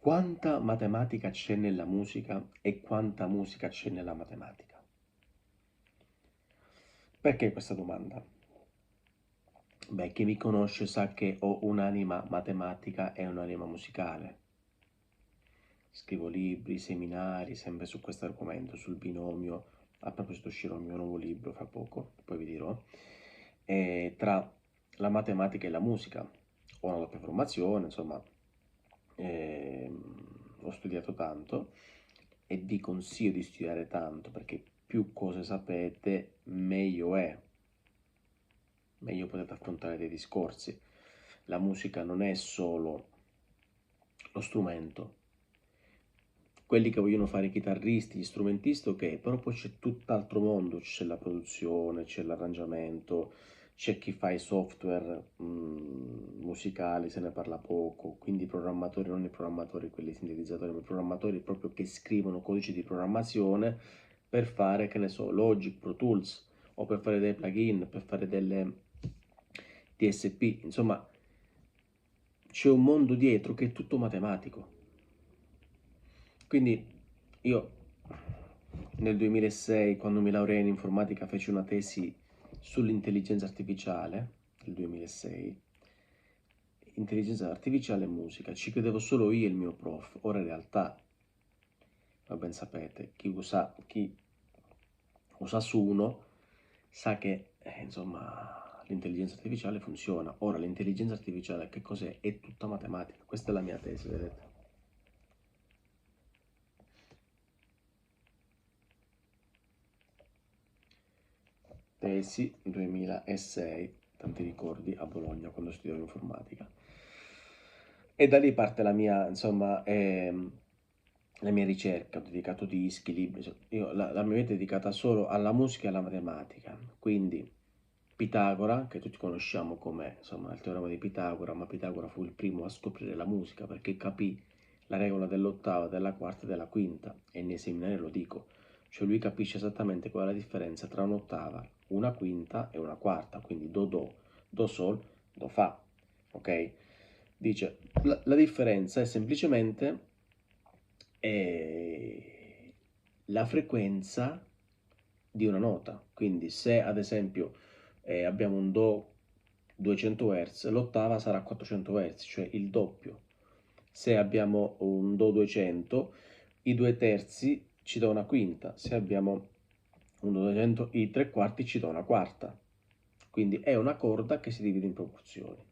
Quanta matematica c'è nella musica e quanta musica c'è nella matematica? Perché questa domanda? Beh, chi mi conosce sa che ho un'anima matematica e un'anima musicale. Scrivo libri, seminari, sempre su questo argomento, sul binomio. A proposito, uscirà un mio nuovo libro fra poco, poi vi dirò. Tra la matematica e la musica. Ho una doppia formazione, insomma, ho studiato tanto e vi consiglio di studiare tanto perché più cose sapete, meglio è, meglio potete affrontare dei discorsi. La musica non è solo lo strumento. Quelli che vogliono fare i chitarristi, gli strumentisti, ok, però poi c'è tutt'altro mondo, c'è la produzione, c'è l'arrangiamento, c'è chi fa i software musicali, se ne parla poco, quindi i programmatori, non i programmatori, quelli sintetizzatori, ma i programmatori proprio che scrivono codici di programmazione per fare, che ne so, Logic, Pro Tools, o per fare dei plugin, per fare delle DSP, insomma, c'è un mondo dietro che è tutto matematico. Quindi io nel 2006, quando mi laureai in informatica, feci una tesi sull'intelligenza artificiale, nel 2006, intelligenza artificiale e musica, ci credevo solo io e il mio prof, ora in realtà, come ben sapete, chi usa Suno sa che, insomma, l'intelligenza artificiale funziona. Ora, l'intelligenza artificiale che cos'è? È tutta matematica, questa è la mia tesi, vedete? Tesi 2006, tanti ricordi a Bologna quando studiavo informatica. E da lì parte la mia, insomma, la mia ricerca, ho dedicato dischi, libri, io la mia vita è dedicata solo alla musica e alla matematica, quindi Pitagora, che tutti conosciamo come, insomma, il teorema di Pitagora, ma Pitagora fu il primo a scoprire la musica perché capì la regola dell'ottava, della quarta e della quinta, e nei seminari lo dico, cioè lui capisce esattamente qual è la differenza tra un'ottava, una quinta e una quarta, quindi do sol, do fa, ok? Dice, la differenza è semplicemente la frequenza di una nota, quindi se ad esempio abbiamo un do 200 Hz, l'ottava sarà 400 Hz, cioè il doppio. Se abbiamo un do 200, i due terzi ci dà una quinta, se abbiamo un do 200, i tre quarti ci dà una quarta. Quindi è una corda che si divide in proporzioni.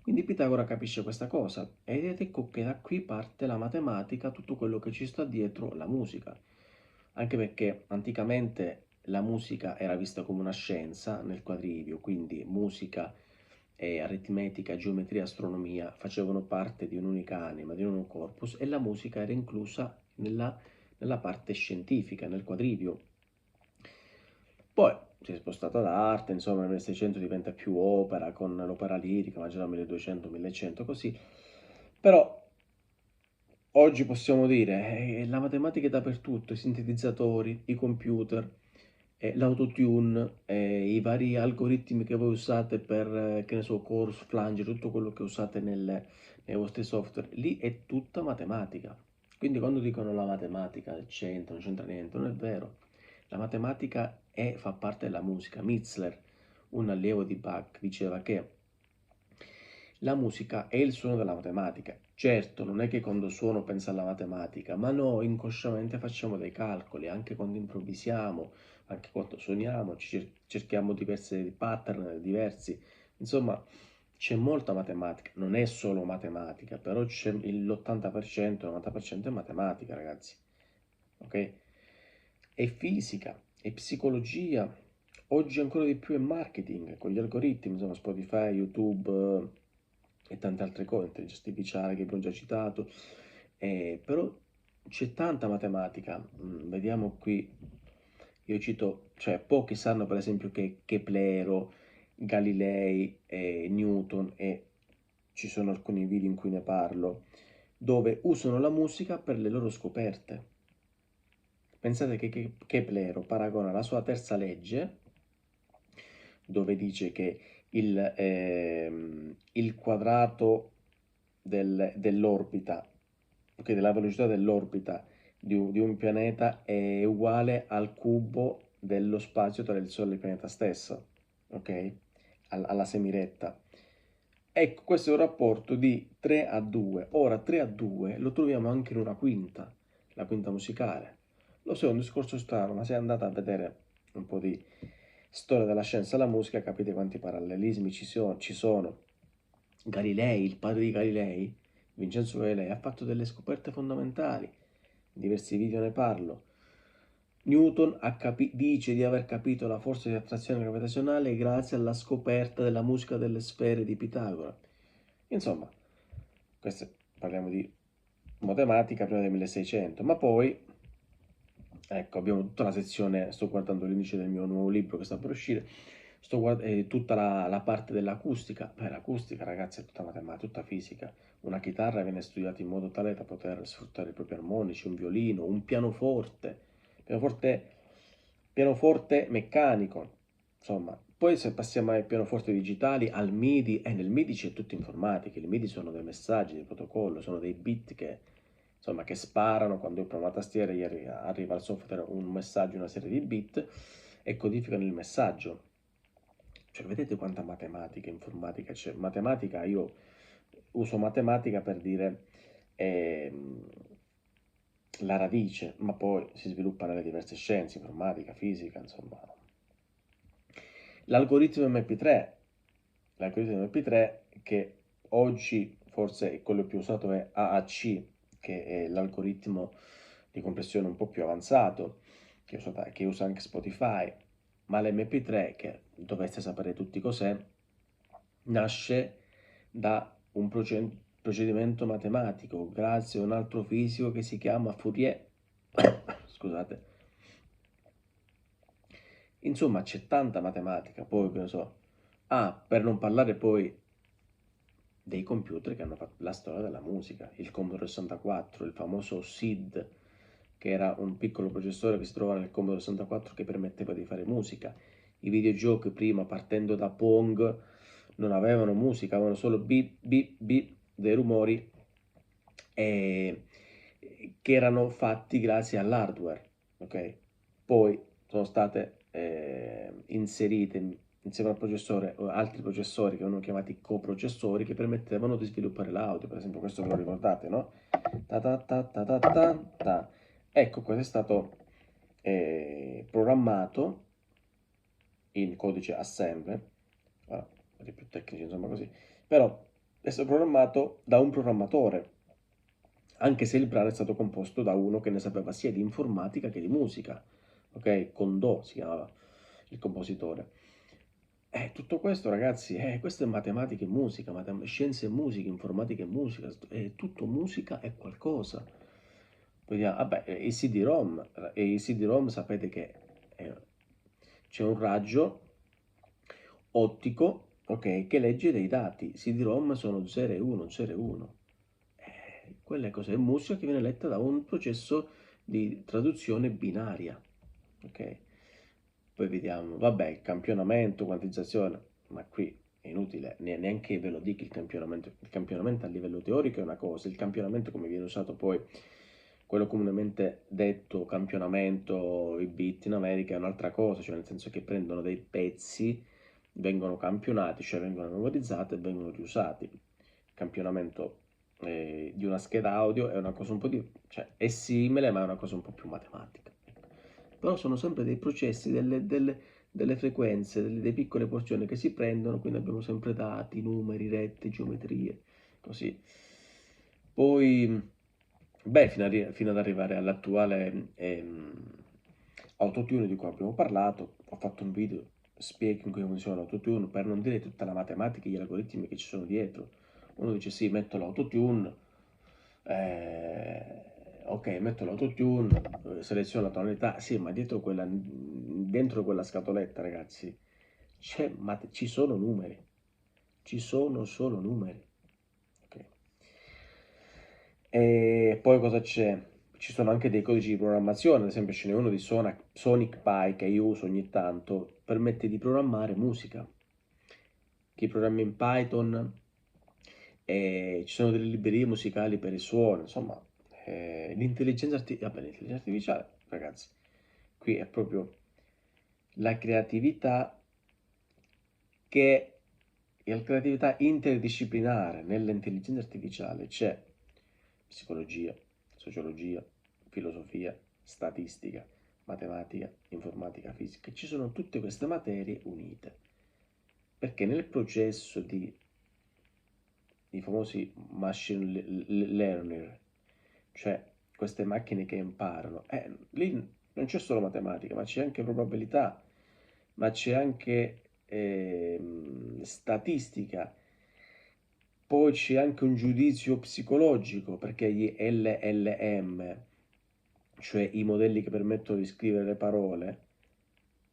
Quindi Pitagora capisce questa cosa ed ecco che da qui parte la matematica, tutto quello che ci sta dietro la musica. Anche perché anticamente la musica era vista come una scienza nel quadrivio, quindi musica e aritmetica, geometria, astronomia facevano parte di un'unica anima, di un unico corpus e la musica era inclusa nella parte scientifica, nel quadrivio. Poi si è spostata l'arte, insomma nel 1600 diventa più opera, con l'opera lirica, ma già nel 1200, 1100 così. Però oggi possiamo dire, la matematica è dappertutto, i sintetizzatori, i computer, l'autotune, i vari algoritmi che voi usate per, che ne so, Chorus, Flanger, tutto quello che usate nei vostri software, lì è tutta matematica. Quindi quando dicono la matematica c'entra, non c'entra niente, non è vero. La matematica fa parte della musica. Mitzler, un allievo di Bach, diceva che la musica è il suono della matematica. Certo, non è che quando suono penso alla matematica, ma noi inconsciamente facciamo dei calcoli, anche quando improvvisiamo, anche quando suoniamo, cerchiamo diversi pattern diversi. Insomma, c'è molta matematica, non è solo matematica, però c'è l'80%, il 90% è matematica, ragazzi. Ok? È fisica, è psicologia, oggi ancora di più è marketing, con gli algoritmi, insomma, Spotify, YouTube e tante altre cose, intelligenza artificiale che abbiamo già citato, però c'è tanta matematica. Vediamo qui, io cito, cioè pochi sanno per esempio che Keplero, Galilei, Newton e ci sono alcuni video in cui ne parlo, dove usano la musica per le loro scoperte. Pensate che Keplero paragona la sua terza legge, dove dice che il quadrato dell'orbita ok, della velocità dell'orbita di un pianeta è uguale al cubo dello spazio tra il Sole e il pianeta stessa, ok? Alla semiretta. Ecco, questo è un rapporto di 3 a 2. Ora, 3 a 2 lo troviamo anche in una quinta, la quinta musicale. Lo so, è un discorso strano, ma se andate a vedere un po' di storia della scienza e della musica, capite quanti parallelismi ci sono. Galilei, il padre di Galilei, Vincenzo Galilei, ha fatto delle scoperte fondamentali. In diversi video ne parlo. Newton dice di aver capito la forza di attrazione gravitazionale grazie alla scoperta della musica delle sfere di Pitagora. Insomma, questo parliamo di matematica prima del 1600, ma poi, ecco, abbiamo tutta la sezione, sto guardando l'indice del mio nuovo libro che sta per uscire, tutta la parte dell'acustica. L'acustica, ragazzi, è tutta matematica, tutta fisica. Una chitarra viene studiata in modo tale da poter sfruttare i propri armonici, un violino, un pianoforte, pianoforte meccanico, insomma. Poi se passiamo ai pianoforti digitali, al MIDI, nel MIDI c'è tutta informatica, i MIDI sono dei messaggi di protocollo, sono dei bit che, insomma, che sparano quando premo la tastiera, gli arriva al software un messaggio, una serie di bit e codificano il messaggio. Cioè, vedete quanta matematica, informatica c'è? Matematica, io uso matematica per dire ehm, la radice, ma poi si sviluppa nelle diverse scienze, informatica, fisica, insomma. L'algoritmo MP3 che oggi forse quello più usato è AAC, che è l'algoritmo di compressione un po' più avanzato, che usa anche Spotify, ma l'MP3, che dovreste sapere tutti cos'è, nasce da un procedimento matematico grazie a un altro fisico che si chiama Fourier. Scusate. Insomma, c'è tanta matematica, poi che ne so. Ah, per non parlare poi dei computer che hanno fatto la storia della musica, il Commodore 64, il famoso SID, che era un piccolo processore che si trovava nel Commodore 64 che permetteva di fare musica. I videogiochi prima, partendo da Pong, non avevano musica, avevano solo bip bip bip dei rumori che erano fatti grazie all'hardware, ok? Poi sono state inserite insieme al processore altri processori che vengono chiamati coprocessori che permettevano di sviluppare l'audio, per esempio questo ve lo ricordate, no? Ta ta ta ta ta ta ta. Ecco, questo è stato programmato in codice assembler, per i più tecnici insomma così, però è stato programmato da un programmatore, anche se il brano è stato composto da uno che ne sapeva sia di informatica che di musica, ok? Condò si chiamava il compositore. Tutto questo, ragazzi, questo è matematica e musica, scienze e musica, informatica e musica, è tutto musica e qualcosa. Vediamo, vabbè, i CD-ROM sapete che eh, c'è un raggio ottico, ok, che legge dei dati. CD-ROM sono 0 e 1, 0 e 1. Quella cosa è musica che viene letta da un processo di traduzione binaria, ok? Poi vediamo, vabbè, campionamento, quantizzazione, ma qui è inutile, neanche ve lo dico il campionamento a livello teorico è una cosa, il campionamento come viene usato poi, quello comunemente detto campionamento, i bit in America è un'altra cosa, cioè nel senso che prendono dei pezzi, vengono campionati, cioè vengono memorizzati e vengono riusati. Il campionamento di una scheda audio è una cosa un po' di, cioè è simile ma è una cosa un po' più matematica. Però sono sempre dei processi, delle frequenze, delle piccole porzioni che si prendono, quindi abbiamo sempre dati, numeri, rette, geometrie, così. Poi, beh, fino ad arrivare all'attuale autotune di cui abbiamo parlato, ho fatto un video spiego in cui funziona l'autotune, per non dire tutta la matematica e gli algoritmi che ci sono dietro. Uno dice sì, metto l'autotune, ok, metto l'autotune, seleziono la tonalità, sì, ma dentro quella scatoletta, ragazzi, ci sono numeri, ci sono solo numeri. Ok. E poi cosa c'è? Ci sono anche dei codici di programmazione, ad esempio ce n'è uno di Sonic Pi che io uso ogni tanto, permette di programmare musica. Chi programma in Python, ci sono delle librerie musicali per il suono, insomma, l'intelligenza artificiale, ragazzi, qui è proprio la creatività che è la creatività interdisciplinare. Nell'intelligenza artificiale c'è psicologia, sociologia, filosofia, statistica, matematica, informatica, fisica. Ci sono tutte queste materie unite, perché nel processo di i famosi machine learner, cioè queste macchine che imparano, lì non c'è solo matematica, ma c'è anche probabilità, ma c'è anche statistica, poi c'è anche un giudizio psicologico, perché gli LLM, cioè i modelli che permettono di scrivere le parole,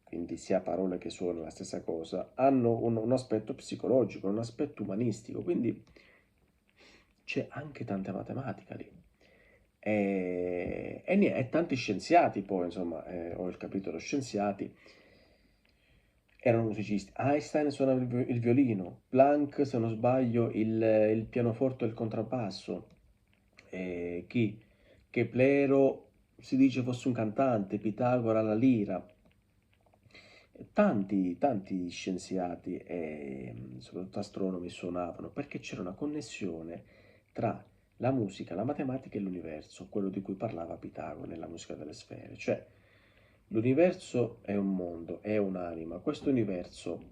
quindi sia parole che suono la stessa cosa, hanno un aspetto psicologico, un aspetto umanistico, quindi c'è anche tanta matematica lì. E tanti scienziati poi, insomma, ho il capitolo scienziati, erano musicisti. Einstein suonava il violino, Planck, se non sbaglio, il pianoforte e il contrabbasso. Chi? Keplero si dice fosse un cantante, Pitagora la lira. Tanti scienziati e soprattutto astronomi suonavano perché c'era una connessione tra la musica, la matematica e l'universo, quello di cui parlava Pitagora nella musica delle sfere. Cioè, l'universo è un mondo, è un'anima. Questo universo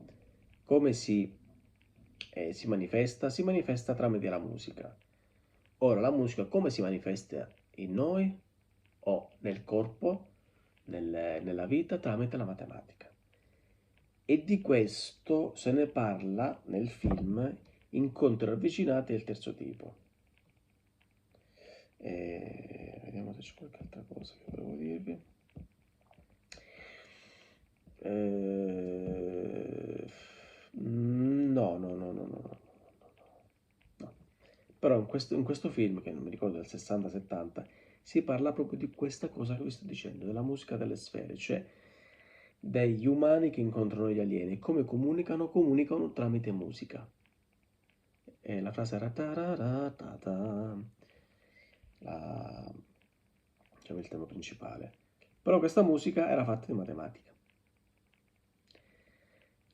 come si manifesta? Si manifesta tramite la musica. Ora, la musica come si manifesta in noi o nel corpo, nella vita, tramite la matematica. E di questo se ne parla nel film Incontri ravvicinati del terzo tipo. Vediamo se c'è qualche altra cosa che volevo dirvi. No, no, no, no, no, no, no. Però in questo film, che non mi ricordo del 60-70, si parla proprio di questa cosa che vi sto dicendo, della musica delle sfere, cioè degli umani che incontrano gli alieni. Come comunicano? Comunicano tramite musica. E la frase era tararatata, la, diciamo il tema principale. Però questa musica era fatta di matematica.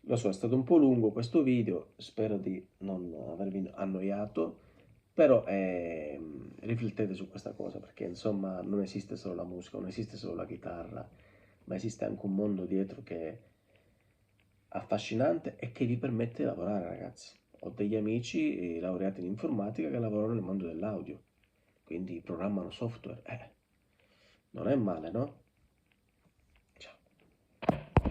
Lo so, è stato un po' lungo questo video, spero di non avervi annoiato, però riflettete su questa cosa, perché insomma non esiste solo la musica, non esiste solo la chitarra, ma esiste anche un mondo dietro che è affascinante e che vi permette di lavorare, ragazzi. Ho degli amici laureati in informatica che lavorano nel mondo dell'audio, quindi programmano software. Non è male, no?